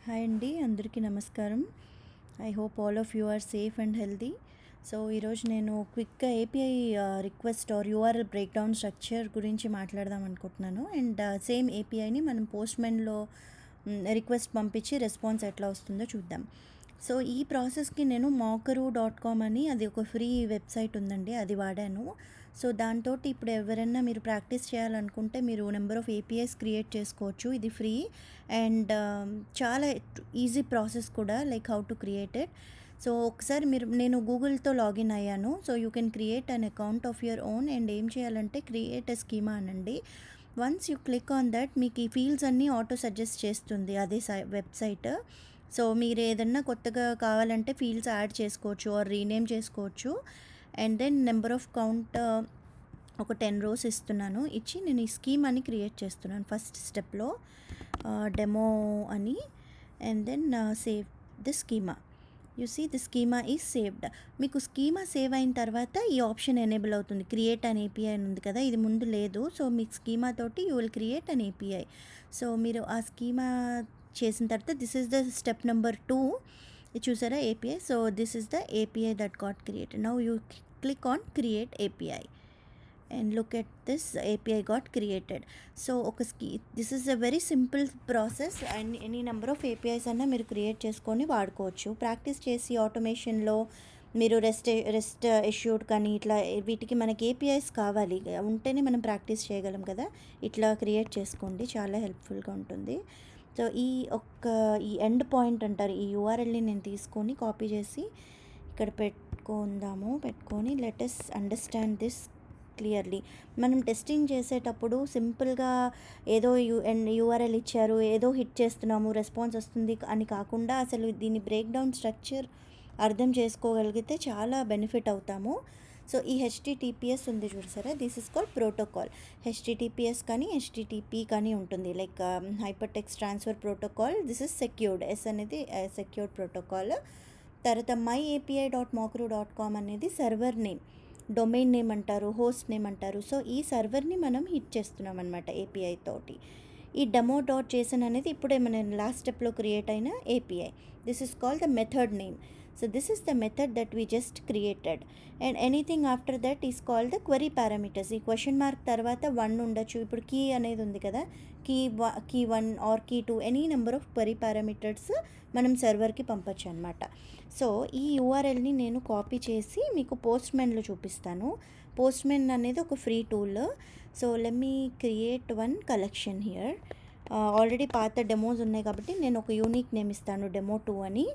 Hi అండి, అందరికీ నమస్కారం. I hope all of you are safe and healthy. So ఈరోజు నేను క్విక్గా API request or URL breakdown structure గురించి మాట్లాడదాం అనుకుంటున్నాను. అండ్ సేమ్ ఏపీఐని మనం పోస్ట్మెన్లో రిక్వెస్ట్ పంపించి రెస్పాన్స్ ఎట్లా వస్తుందో చూద్దాం. సో ఈ ప్రాసెస్కి నేను mockaroo.com అని అది ఒక ఫ్రీ వెబ్సైట్ ఉందండి, అది వాడాను. సో దాంతో ఇప్పుడు ఎవరైనా మీరు ప్రాక్టీస్ చేయాలనుకుంటే మీరు నెంబర్ ఆఫ్ ఏపీఐస్ క్రియేట్ చేసుకోవచ్చు. ఇది ఫ్రీ అండ్ చాలా ఈజీ ప్రాసెస్ కూడా, like how to create it. So ఒకసారి నేను గూగుల్తో లాగిన్ అయ్యాను. So you can create an account of your own and ఏం చేయాలంటే క్రియేట్ ఎ స్కీమా అనండి. Once you click on that మీకు ఈ ఫీల్డ్స్ అన్నీ ఆటో సజెస్ట్ చేస్తుంది అదే వెబ్సైట్. సో మీరు ఏదన్నా కొత్తగా కావాలంటే ఫీల్డ్స్ యాడ్ చేసుకోవచ్చు ఆర్ రీనేమ్ చేసుకోవచ్చు. And then number of count ఒక 10 rows ఇస్తున్నాను. ఇచ్చి నేను ఈ స్కీమ్ అని క్రియేట్ చేస్తున్నాను ఫస్ట్ స్టెప్లో, డెమో అని. And then save the schema. You see the schema is saved. మీకు స్కీమా సేవ్ అయిన తర్వాత ఈ ఆప్షన్ ఎనేబుల్ అవుతుంది, క్రియేట్ అన్ ఏపీఐ అని ఉంది కదా, ఇది ముందు లేదు. సో మీకు స్కీమా తోటి you will create an API. So మీరు ఆ స్కీమా చేసిన తర్వాత this is the step number 2. చూసారా API. So this is the API that got created. Now you click on create API and look at this API got created. So this is a very simple process and any number of APIs అన్న మీరు create చేసుకొని వాడుకోవచ్చు. Practice చేసి ఆటోమేషన్లో మీరు rest issued కానీ ఇట్లా వీటికి మనకి ఏపీఐస్ కావాలి ఉంటేనే మనం ప్రాక్టీస్ చేయగలం కదా. ఇట్లా క్రియేట్ చేసుకోండి, చాలా హెల్ప్ఫుల్గా ఉంటుంది. సో ఈ ఎండ్ పాయింట్ అంటారు, ఈ యూఆర్ఎల్ని నేను తీసుకొని కాపీ చేసి ఇక్కడ పెట్టుకొని let us understand this clearly. మనం టెస్టింగ్ చేసేటప్పుడు సింపుల్గా ఏదో యూఆర్ఎల్ ఇచ్చారు, ఏదో హిట్ చేస్తున్నాము, రెస్పాన్స్ వస్తుంది అని కాకుండా అసలు దీని బ్రేక్డౌన్ స్ట్రక్చర్ అర్థం చేసుకోగలిగితే చాలా బెనిఫిట్ అవుతాము. సో ఈ హెచ్టిటిపిఎస్ ఉంది చూసారా, this is called protocol. HTTPS కానీ హెచ్టిటిపి కానీ ఉంటుంది, like hyper text transfer protocol. This is secured, S అనేది సెక్యూర్డ్ ప్రోటోకాల్. తర్వాత myapi.mockaroo.com అనేది సర్వర్ నేమ్, డొమైన్ నేమ్ అంటారు, హోస్ట్ నేమ్ అంటారు. సో ఈ సర్వర్ని మనం హిట్ చేస్తున్నాం అనమాట ఏపీఐ తోటి. ఈ డెమో.json అనేది ఇప్పుడే మనం లాస్ట్ స్టెప్లో క్రియేట్ అయిన API. This is called the method name. So this is the method that we just created. And anything after that is called the query parameters. ఈ క్వశ్చన్ మార్క్ తర్వాత 1 ఉండొచ్చు. ఇప్పుడు కీ అనేది ఉంది కదా, key 1 or key 2, any number of query parameters మనం సర్వర్కి పంపచ్చు అనమాట. సో ఈ యూఆర్ఎల్ని నేను కాపీ చేసి మీకు పోస్ట్మెన్లో చూపిస్తాను. పోస్ట్మెన్ అనేది ఒక free tool. So let me create one collection here. Already పాత డెమోస్ ఉన్నాయి కాబట్టి నేను ఒక యూనిక్ నేమ్ ఇస్తాను, డెమో 2 అని.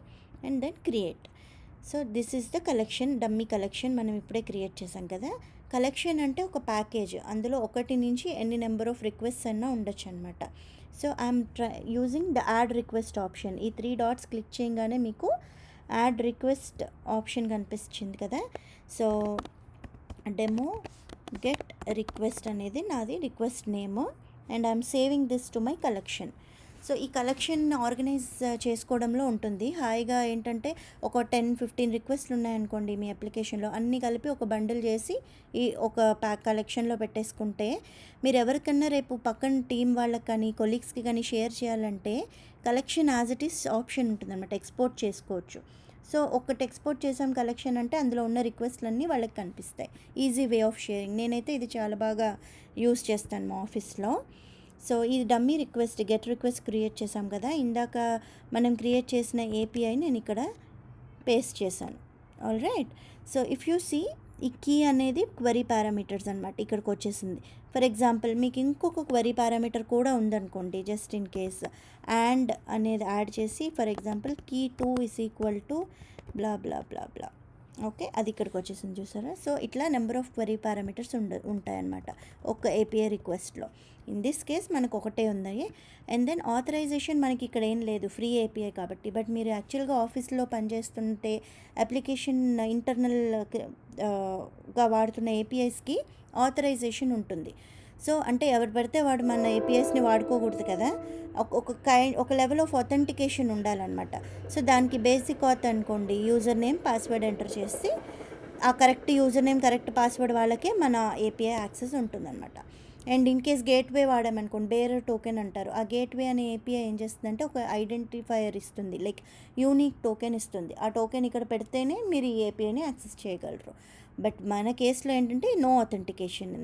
And then create. So this is the collection, dummy collection మనం ఇప్పుడే క్రియేట్ చేసాం కదా. కలెక్షన్ అంటే ఒక ప్యాకేజ్, అందులో 1 నుంచి ఎన్ని నెంబర్ ఆఫ్ రిక్వెస్ట్స్ అన్నా ఉండొచ్చు అనమాట. So I'm using the add request option. ఈ 3 dots క్లిక్ చేయగానే మీకు యాడ్ రిక్వెస్ట్ ఆప్షన్ కనిపిస్తుంది కదా. సో డెమో గెట్ రిక్వెస్ట్ అనేది నాది request name and I'm saving this to my collection. So ఈ కలెక్షన్ ఆర్గనైజ్ చేసుకోవడంలో ఉంటుంది. హాయిగా ఏంటంటే ఒక 10-15 రిక్వెస్ట్లు ఉన్నాయనుకోండి మీ అప్లికేషన్లో, అన్నీ కలిపి ఒక బండిల్ చేసి ఈ ఒక కలెక్షన్లో పెట్టేసుకుంటే మీరు ఎవరికన్నా రేపు పక్కన టీం వాళ్ళకి కానీ కొలీగ్స్కి కానీ షేర్ చేయాలంటే collection as it is option ఉంటుంది అనమాట, ఎక్స్పోర్ట్ చేసుకోవచ్చు. సో ఒకటి ఎక్స్పోర్ట్ చేసాం కలెక్షన్ అంటే అందులో ఉన్న రిక్వెస్ట్లన్నీ వాళ్ళకి కనిపిస్తాయి. Easy way of sharing. నేనైతే ఇది చాలా బాగా యూస్ చేస్తాను మా ఆఫీస్లో. సో ఈ dummy request, get request create చేసాం కదా, ఇందాక మనం క్రియేట్ చేసిన ఏపీఐ నేను ఇక్కడ పేస్ట్ చేశాను. All right. So if you see ఈ కీ అనేది క్వరీ పారామీటర్స్ అనమాట, ఇక్కడికి వచ్చేసింది. ఫర్ ఎగ్జాంపుల్ మీకు ఇంకొక క్వరీ పారామీటర్ కూడా ఉందనుకోండి, జస్ట్ ఇన్ కేస్ అండ్ అనేది యాడ్ చేసి, for example key 2 is equal to blah blah blah blah. Okay, అది ఇక్కడికి వచ్చేసింది చూసారా. సో ఇట్లా నెంబర్ ఆఫ్ క్వరీ పారామీటర్స్ ఉంటాయన్నమాట ఒక ఏపీఐ రిక్వెస్ట్లో. ఇన్ దిస్ కేస్ మనకు ఒకటే ఉంది. అండ్ దెన్ ఆథరైజేషన్ మనకి ఇక్కడ ఏం లేదు, ఫ్రీ ఏపీఐ కాబట్టి. బట్ మీరు యాక్చువల్గా ఆఫీస్లో పనిచేస్తుంటే అప్లికేషన్ ఇంటర్నల్గా వాడుతున్న ఏపీఐస్కి ఆథరైజేషన్ ఉంటుంది. సో అంటే ఎవరు పడితే వాడు మన ఏపీఎస్ని వాడుకోకూడదు కదా, ఒక లెవెల్ ఆఫ్ అథెంటికేషన్ ఉండాలన్నమాట. సో దానికి బేసిక్ ఆథ్ అనుకోండి, యూజర్ నేమ్ పాస్వర్డ్ ఎంటర్ చేసి ఆ correct user name correct password వాళ్ళకే మన ఏపీఐ యాక్సెస్ ఉంటుందన్నమాట. అండ్ ఇన్ కేస్ గేట్వే వాడామనుకోండి, బేరర్ టోకెన్ అంటారు. ఆ గేట్వే అనే ఏపీఐ ఏం చేస్తుందంటే ఒక ఐడెంటిఫైయర్ ఇస్తుంది, లైక్ యూనిక్ టోకెన్ ఇస్తుంది. ఆ టోకెన్ ఇక్కడ పెడితేనే మీరు ఈ ఏపీఐని యాక్సెస్ చేయగలరు. బట్ మన కేసులో ఏంటంటే నో అథెంటికేషన్,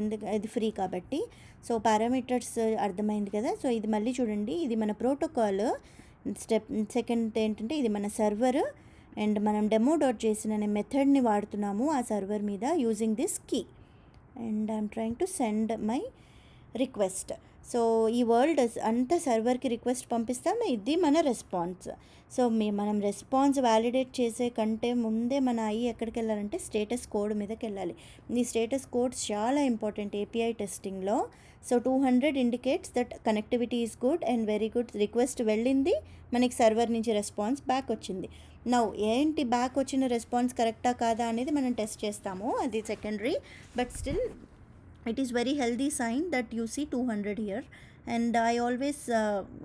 ఎందుకు ఇది ఫ్రీ కాబట్టి. సో పారామీటర్స్ అర్థమైంది కదా. సో ఇది మళ్ళీ చూడండి, ఇది మన ప్రోటోకాల్ స్టెప్. సెకండ్ ఏంటంటే ఇది మన సర్వర్, అండ్ మనం డెమో డాట్ చేసిన అనే మెథడ్ని వాడుతున్నాము ఆ సర్వర్ మీద using this key. And I'm trying to send my request. So ఈ వరల్డ్ అంతా సర్వర్కి రిక్వెస్ట్ పంపిస్తాం, ఇది మన రెస్పాన్స్. సో మనం రెస్పాన్స్ వ్యాలిడేట్ చేసే కంటే ముందే మన ఐ ఎక్కడికి వెళ్ళాలంటే స్టేటస్ కోడ్ మీదకి వెళ్ళాలి. ఈ స్టేటస్ కోడ్స్ చాలా ఇంపార్టెంట్ ఏపీఐ టెస్టింగ్లో. So 200 indicates that connectivity is good and very good. Request వెళ్ళింది, మనకి సర్వర్ నుంచి రెస్పాన్స్ బ్యాక్ వచ్చింది. నౌ ఏంటి బ్యాక్ వచ్చిన రెస్పాన్స్ కరెక్టా కాదా అనేది మనం టెస్ట్ చేస్తాము, అది secondary. But still it is very healthy sign that you see 200 here. And I always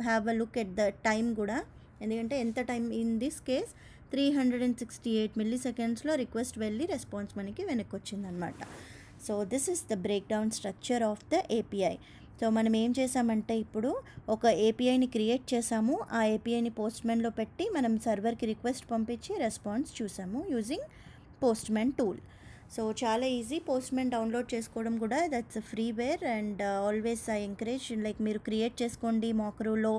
have a look at the time కూడా, ఎందుకంటే ఎంత time in this case 368 milli సెకండ్స్లో రిక్వెస్ట్ వెళ్ళి రెస్పాన్స్ మనకి వెనక్కి వచ్చిందనమాట. So this is the break down structure of the API. So మనం ఏం చేసామంటే ఇప్పుడు ఒక ఏపీఐని క్రియేట్ చేసాము, ఆ ఏపీఐని పోస్ట్మెన్లో పెట్టి మనం సర్వర్కి రిక్వెస్ట్ పంపించి రెస్పాన్స్ చూసాము యూజింగ్ పోస్ట్మెన్ టూల్. సో చాలా ఈజీ. పోస్ట్మెన్ డౌన్లోడ్ చేసుకోవడం కూడా that's freeware. And always I encourage, like మీరు క్రియేట్ చేసుకోండి, మాక్రూలో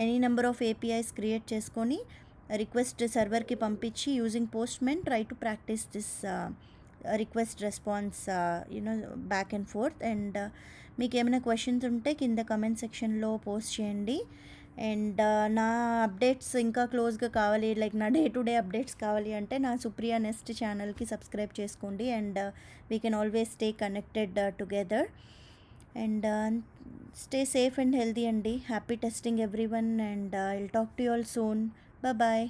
any number of APIs create చేసుకొని రిక్వెస్ట్ సర్వర్కి పంపించి using Postman try to practice this request response back and forth. And మీకు ఏమైనా క్వశ్చన్స్ ఉంటే కింద కమెంట్ సెక్షన్లో పోస్ట్ చేయండి. అండ్ నా అప్డేట్స్ ఇంకా క్లోజ్గా కావాలి, లైక్ నా డే టు డే అప్డేట్స్ కావాలి అంటే నా సుప్రియా నెస్ట్ ఛానల్కి సబ్స్క్రైబ్ చేసుకోండి. And we can always stay connected together. And stay safe and healthy అండి. Happy testing everyone, and I will talk to you all soon. Bye.